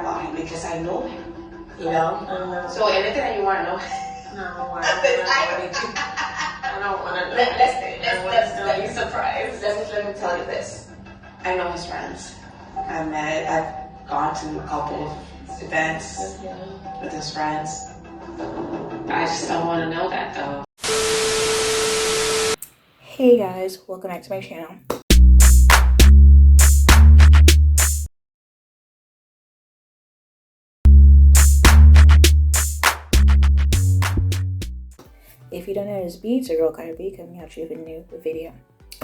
about him because I know him, you know? So anything that you want to know? No, I don't want to know anything. Let's be surprised. Let me tell you this. I know his friends. I've gone to a couple of events with his friends. I just don't want to know that though. Hey guys, welcome back to my channel. If you don't know, it's B, it's a girl kind of B coming at you with a new video.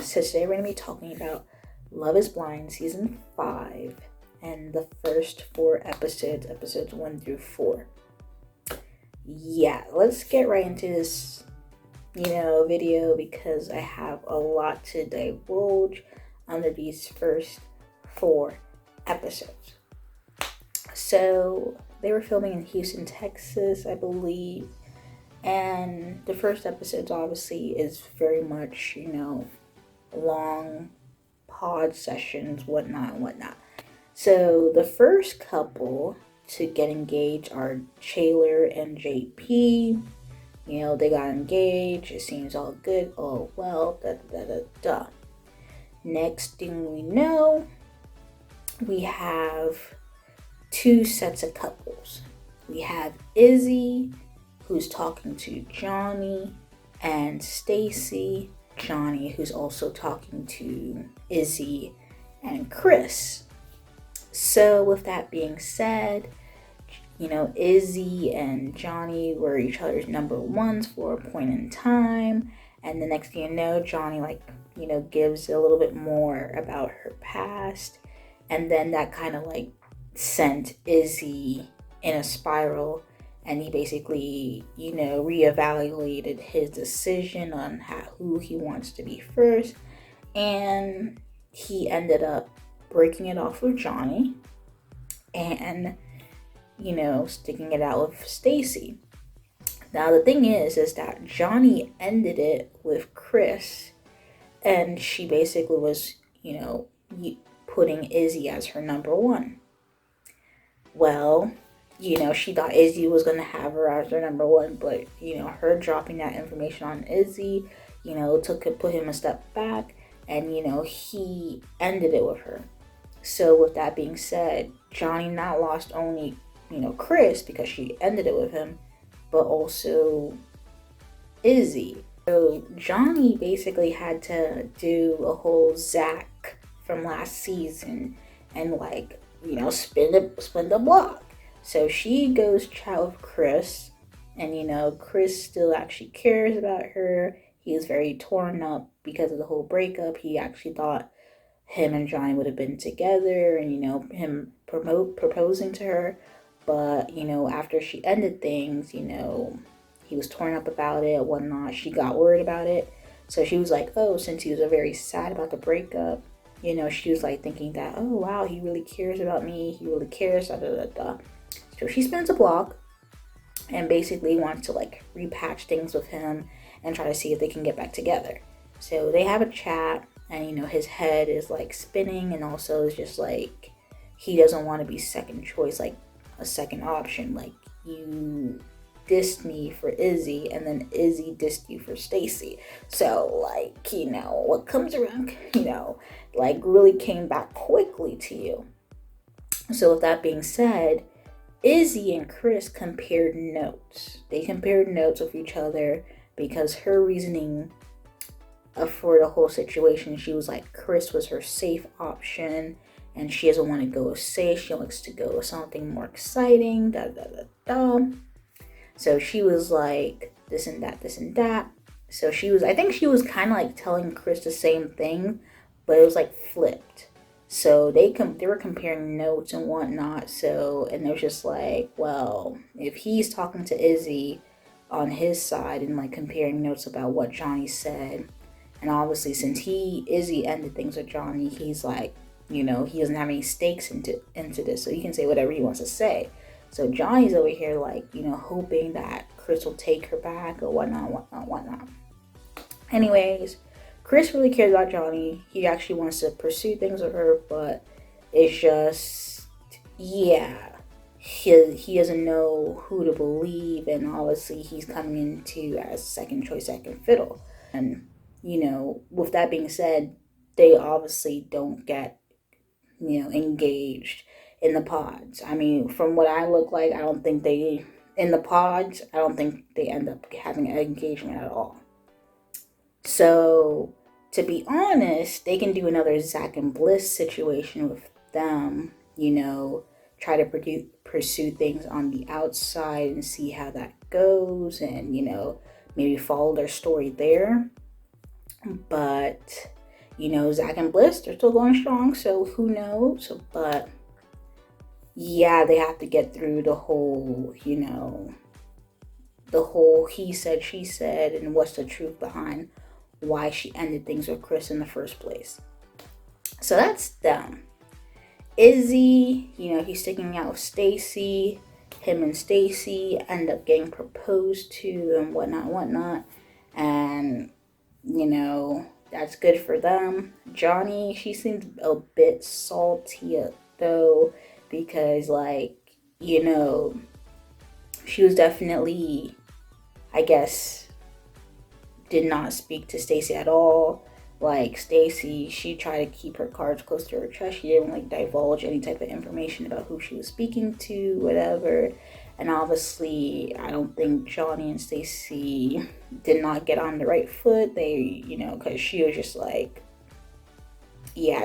So today we're going to be talking about Love is Blind Season 5 and the first 4 episodes, episodes 1 through 4. Yeah, let's get right into this, video because I have a lot to divulge under these first 4 episodes. So they were filming in Houston, Texas, I believe. And the first episode obviously is very much, long pod sessions, whatnot. So the first couple to get engaged are Taylor and JP. They got engaged. It seems all good, all well, Next thing we know, we have 2 sets of couples. We have Izzy, who's talking to Johnny, and Stacy, Johnny, who's also talking to Izzy and Chris. So with that being said, Izzy and Johnny were each other's number ones for a point in time. And the next thing you know, Johnny gives a little bit more about her past. And then that kind of sent Izzy in a spiral. And he basically, reevaluated his decision on who he wants to be first. And he ended up breaking it off with Johnny and, sticking it out with Stacy. Now, the thing is that Johnny ended it with Chris. And she basically was, putting Izzy as her number one. Well, she thought Izzy was going to have her as her number one, but, her dropping that information on Izzy, put him a step back, and, he ended it with her. So with that being said, Johnny not lost only, Chris, because she ended it with him, but also Izzy. So Johnny basically had to do a whole Zach from last season and, spin the block. So she goes chat with Chris, and Chris still actually cares about her. He is very torn up because of the whole breakup. He actually thought him and Johnny would have been together and, him proposing to her. But, after she ended things, he was torn up about it, whatnot. She got worried about it. So she was like, oh, since he was very sad about the breakup, she was thinking that, oh, wow, he really cares about me. He really cares, So she spins a block and basically wants to repatch things with him and try to see if they can get back together. So they have a chat and, his head is spinning, and also is just he doesn't want to be second choice, a second option. You dissed me for Izzy and then Izzy dissed you for Stacy. So what comes around, really came back quickly to you. So with that being said, Izzy and Chris compared notes. They compared notes with each other because her reasoning for the whole situation, she was Chris was her safe option and she doesn't want to go with safe. She wants to go with something more exciting, So she was this and that. So I think she was kind of telling Chris the same thing, but it was flipped. So they were comparing notes and whatnot. So, and they're just well, if he's talking to Izzy on his side and comparing notes about what Johnny said, and obviously since Izzy ended things with Johnny, he's he doesn't have any stakes into this, so he can say whatever he wants to say. So Johnny's over here hoping that Chris will take her back or whatnot. Anyways, Chris really cares about Johnny. He actually wants to pursue things with her, but it's just, he doesn't know who to believe, and obviously he's coming into as second choice, second fiddle. And, with that being said, they obviously don't get, engaged in the pods. I mean, from what I look like, I don't think they, in the pods, I don't think they end up having an engagement at all. So, to be honest, they can do another Zach and Bliss situation with them, try to pursue things on the outside and see how that goes, and, maybe follow their story there. But, Zach and Bliss, they're still going strong, so who knows? But, yeah, they have to get through the whole, the whole he said, she said, and what's the truth behind why she ended things with Chris in the first place. So that's them. Izzy, he's sticking out with Stacy. Him and Stacy end up getting proposed to and whatnot. And, that's good for them. Johnny, she seems a bit salty though, because she was definitely, I guess, did not speak to Stacy at all. Like, Stacy, she tried to keep her cards close to her chest. She didn't divulge any type of information about who she was speaking to, whatever. And obviously, I don't think Johnny and Stacy did not get on the right foot. They, because she was just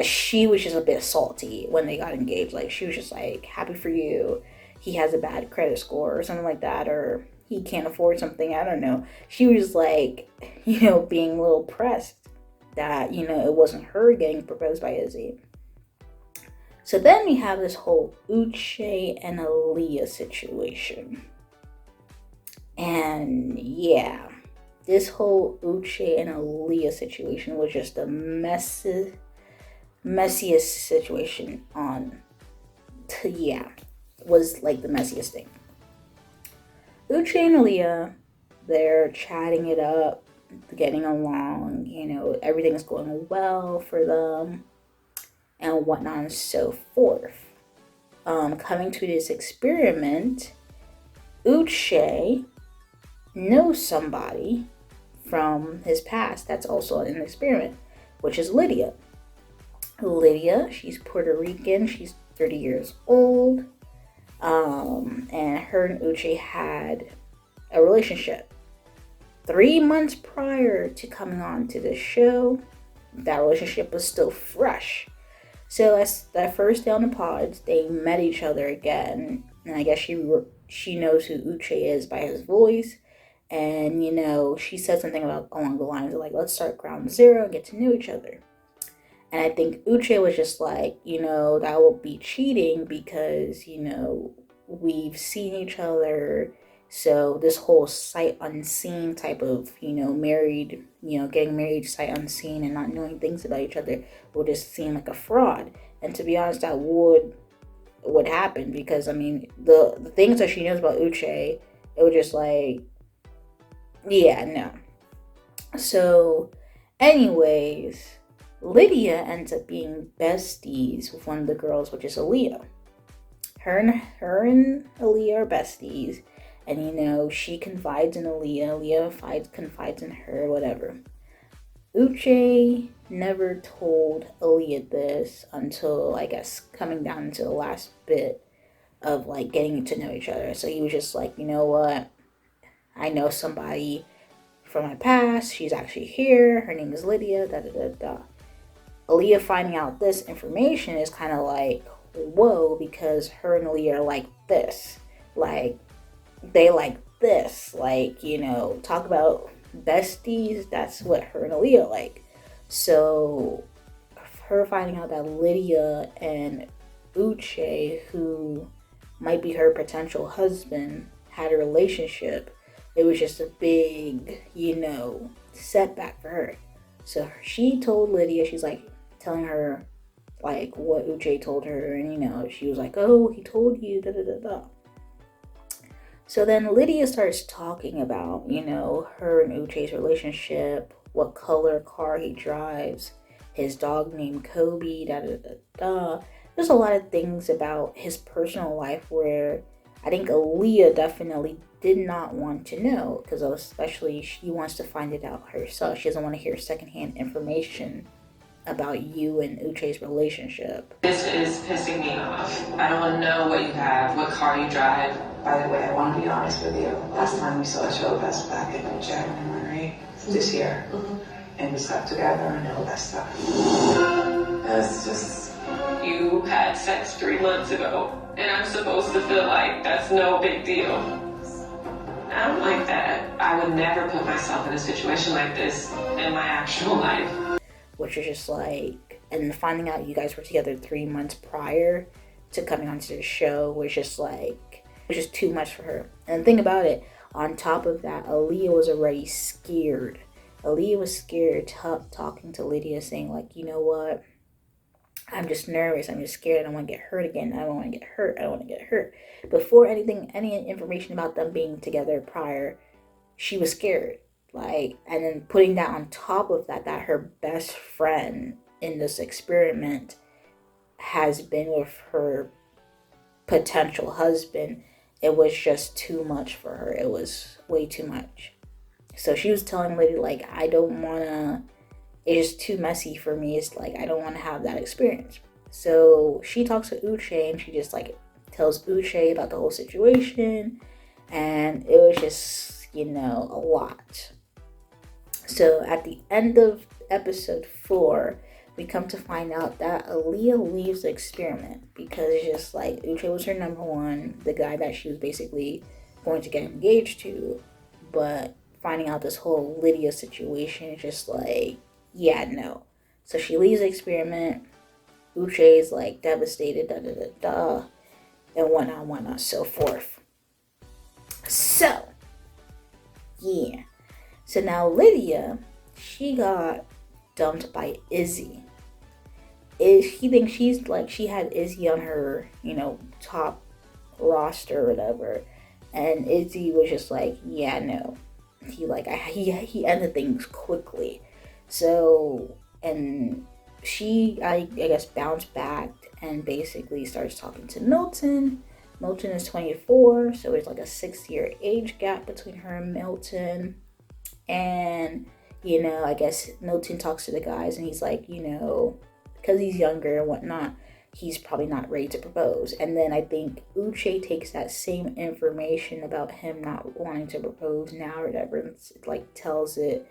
she was just a bit salty when they got engaged. She was just happy for you. He has a bad credit score or something like that, or he can't afford something. I don't know. She was being a little pressed that, it wasn't her getting proposed by Izzy. So then we have this whole Uche and Aaliyah situation. And yeah, this whole Uche and Aaliyah situation was just the messiest situation was the messiest thing. Uche and Aaliyah, they're chatting it up, getting along, everything's going well for them, and whatnot and so forth. Coming to this experiment, Uche knows somebody from his past that's also in the experiment, which is Lydia. Lydia, she's Puerto Rican, she's 30 years old, and her and Uche had a relationship. 3 months prior to coming on to the show, that relationship was still fresh. So as that first day on the pods, they met each other again, and I guess she knows who Uche is by his voice, and she said something along the lines of let's start ground zero and get to know each other. And I think Uche was just that will be cheating because we've seen each other. So this whole sight unseen type of, married, getting married sight unseen and not knowing things about each other would just seem like a fraud. And to be honest, that would happen because, the things that she knows about Uche, it was just no. So anyways, Lydia ends up being besties with one of the girls, which is Aaliyah. Her and Aaliyah are besties. And, she confides in Aaliyah. Aaliyah confides in her, whatever. Uche never told Aaliyah this until, I guess, coming down to the last bit of, getting to know each other. So he was just you know what? I know somebody from my past. She's actually here. Her name is Lydia, da-da-da-da. Aaliyah finding out this information is kind of whoa, because her and Aaliyah are like this. They like this. Talk about besties, that's what her and Aaliyah like. So her finding out that Lydia and Uche, who might be her potential husband, had a relationship, it was just a big, setback for her. So she told Lydia, she's telling her what Uche told her, and she was oh, he told you, da da da da. So then Lydia starts talking about, her and Uche's relationship, what color car he drives, his dog named Kobe, da da da da. there's a lot of things about his personal life where I think Aaliyah definitely did not want to know, because especially she wants to find it out herself. She doesn't want to hear secondhand information about you and Uche's relationship. This is pissing me off. I don't want to know what you have, what car you drive. By the way, I want to be honest with you. Last time we saw each other was back in January, this year. And we slept together and all that stuff. That's just... You had sex 3 months ago, and I'm supposed to feel like that's no big deal. I don't like that. I would never put myself in a situation like this in my actual life. Which is just like, and finding out you guys were together 3 months prior to coming onto the show was just like, it was just too much for her. And think about it, on top of that, Aaliyah was already scared. Aaliyah was scared talking to Lydia, saying like, you know what, I'm just nervous, I'm just scared, I don't want to get hurt again, I don't want to get hurt, I don't want to get hurt. Before any information about them being together prior, she was scared. Like, and then putting that on top of that her best friend in this experiment has been with her potential husband, it was just too much for her. It was way too much. So she was telling Lydia, like, I don't wanna, it's just too messy for me. It's like, I don't want to have that experience. So she talks to Uche, and she just like tells Uche about the whole situation, and it was just, you know, a lot. So at the end of episode 4, we come to find out that Aaliyah leaves the experiment because it's just like Uche was her number one, the guy that she was basically going to get engaged to, but finding out this whole Lydia situation is just like, yeah, no. So she leaves the experiment. Uche is like devastated, and whatnot, so forth. So, yeah. So now Lydia, she got dumped by Izzy. He thinks she's like, she had Izzy on her, you know, top roster or whatever. And Izzy was just like, yeah, no. He ended things quickly. So, and she, I guess, bounced back and basically starts talking to Milton. Milton is 24, so it's like a 6-year age gap between her and Milton. And, you know, I guess Milton talks to the guys and he's like, you know, because he's younger and whatnot, he's probably not ready to propose. And then I think Uche takes that same information about him not wanting to propose now or whatever, and like tells it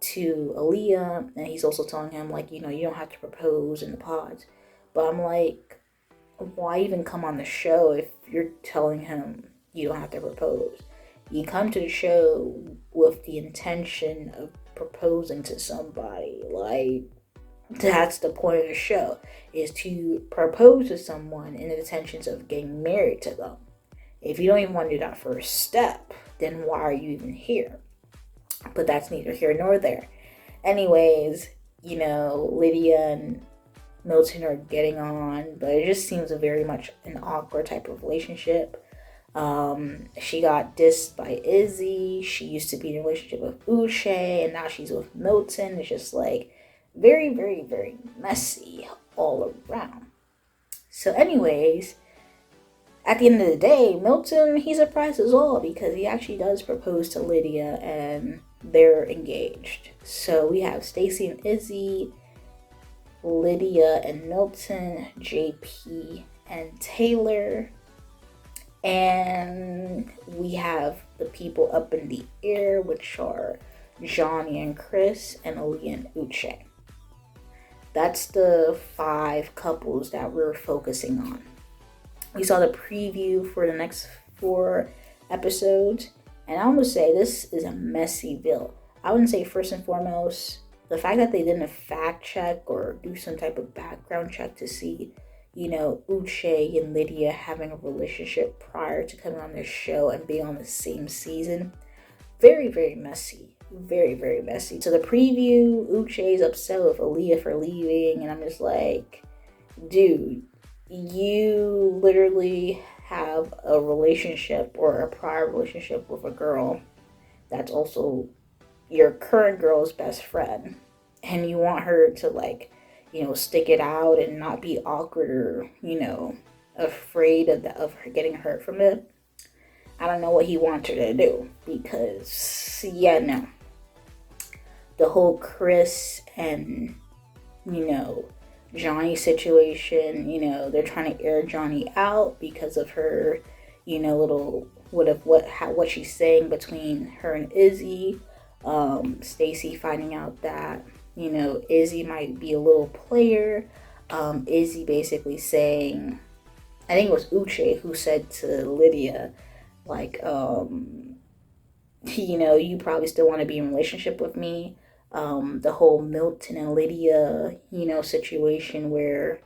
to Aaliyah, and he's also telling him like, you know, you don't have to propose in the pods. But I'm like, why even come on the show if you're telling him you don't have to propose? You come to the show with the intention of proposing to somebody. Like, that's the point of the show, is to propose to someone in the intentions of getting married to them. If you don't even want to do that first step, then why are you even here? But that's neither here nor there. Anyways, you know, Lydia and Milton are getting on, but it just seems very much an awkward type of relationship. She got dissed by Izzy. She used to be in a relationship with Uche, and now she's with Milton. It's just like very, very, very messy all around. So anyways, at the end of the day, Milton, he surprises all because he actually does propose to Lydia and they're engaged. So we have Stacy and Izzy, Lydia and Milton, JP and Taylor, and we have the people up in the air, which are Johnny and Chris, and Aaliyah and Uche. That's the 5 couples that we're focusing on. We saw the preview for the next 4 episodes, and I'm gonna say this is a messy bill. I wouldn't say first and foremost, the fact that they didn't fact check or do some type of background check to see, you know, Uche and Lydia having a relationship prior to coming on this show and being on the same season. Very, very messy. Very, very messy. So the preview, Uche's upset with Aaliyah for leaving, and I'm just like, dude, you literally have a relationship or a prior relationship with a girl that's also your current girl's best friend, and you want her to, like, stick it out and not be awkward or, afraid of her getting hurt from it. I don't know what he wants her to do because, no. The whole Chris and, Johnny situation, they're trying to air Johnny out because of her, what she's saying between her and Izzy. Stacy finding out that, Izzy might be a little player. Izzy basically saying, I think it was Uche who said to Lydia, like, you probably still want to be in a relationship with me. The whole Milton and Lydia, situation where,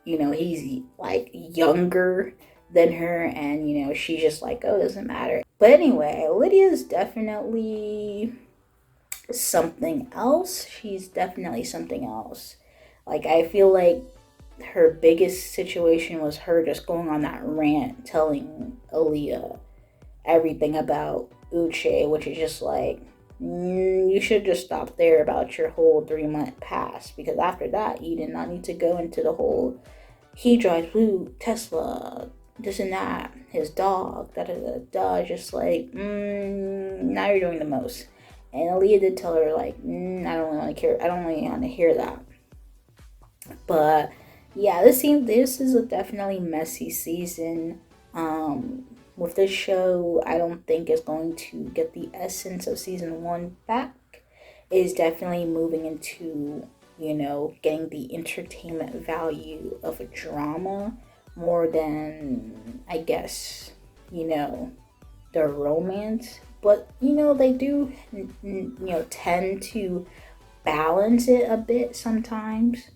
he's like younger than her and, she's just like, oh, it doesn't matter. But anyway, Lydia's definitely something else. She's definitely something else. Like, I feel like her biggest situation was her just going on that rant telling Aaliyah everything about Uche, which is just like, you should just stop there about your whole 3-month pass, because after that you did not need to go into the whole he drives blue Tesla, this and that, his dog, just like, now you're doing the most. And Aaliyah did tell her, like, I don't really want to hear that. But yeah, this is a definitely messy season. With this show, I don't think it's going to get the essence of season 1 back. It is definitely moving into, getting the entertainment value of a drama more than, I guess, the romance. But, they do, tend to balance it a bit sometimes.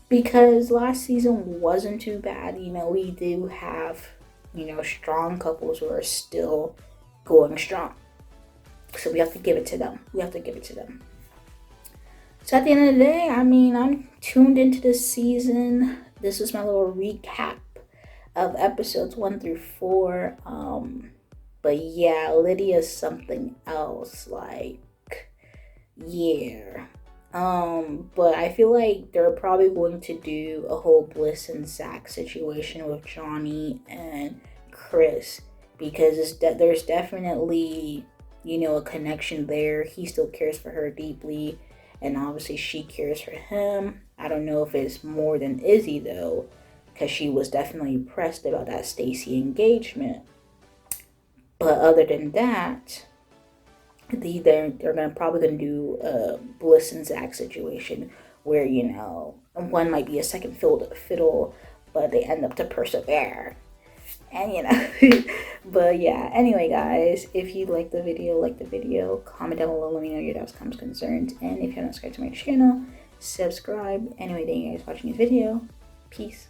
Because last season wasn't too bad. We do have, strong couples who are still going strong. So we have to give it to them. So at the end of the day, I'm tuned into this season. This is my little recap of episodes 1 through 4. But yeah, Lydia's something else. Like, yeah. But I feel like they're probably going to do a whole Bliss and Zach situation with Johnny and Chris, because there's definitely, a connection there. He still cares for her deeply, and obviously she cares for him. I don't know if it's more than Izzy though, because she was definitely pressed about that Stacy engagement. But other than that, they're probably gonna do a Bliss and Zach situation where, one might be a second fiddle, but they end up to persevere. And but yeah, anyway guys, if you like the video, comment down below, let me know your doubts, comments, concerns, and if you haven't subscribed to my channel, subscribe. Anyway, thank you guys for watching this video. Peace.